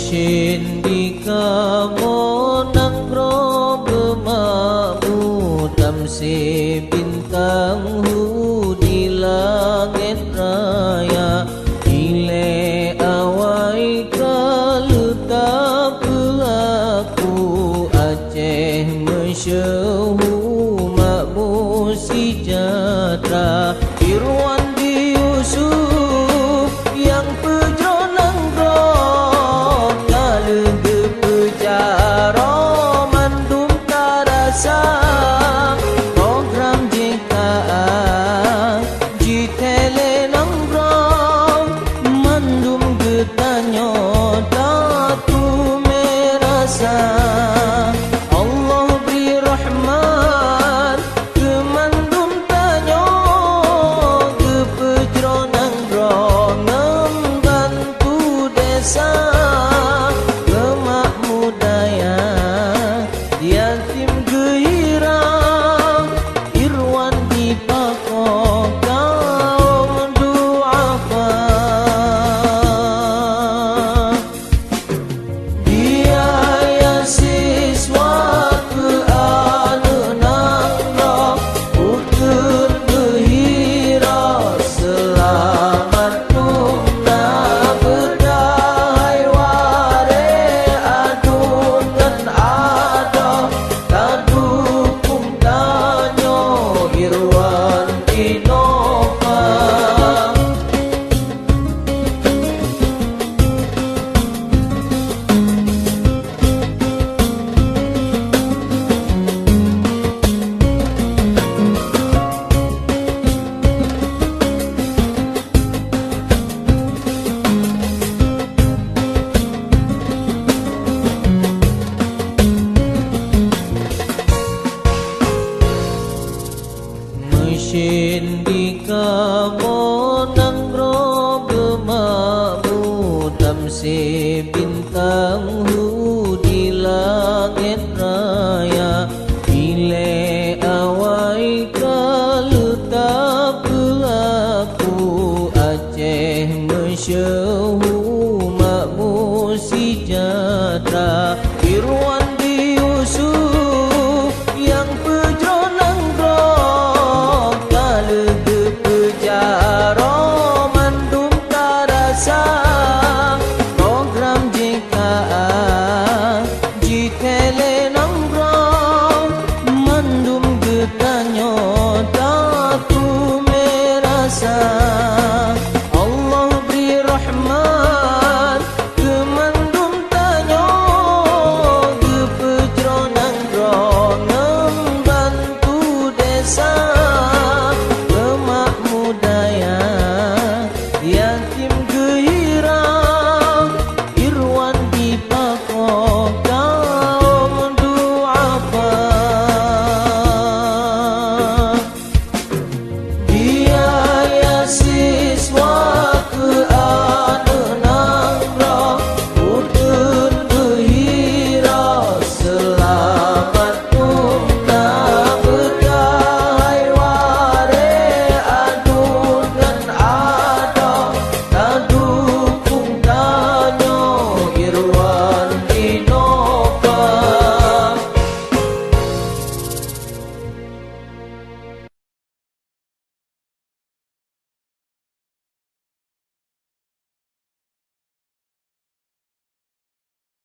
Mesin di kamu nangro bemamu tamsi bintang di langit raya ile awai kalutap aku Aceh mesyahu makmu sejahtera Irwan di Yusuf yang pejonang roh kalenge pejaro mandum tarasa program JKA jitele nangro mandum getanyo datu merasa Allah beri rahmat ke mandum tanyo ke pejronang roh membantu desa kemakmudaya yatim gehirang Irwan di pakok kaum duafa biaya siswa ke alunan roh ukur gehira selamat tuna berdahai ware adungan ada kadukung tanyo Irwan Innova Mesin di kamu nangro bemamu tamsi bintang di langit raya ile awai kalutap aku Aceh mesyahu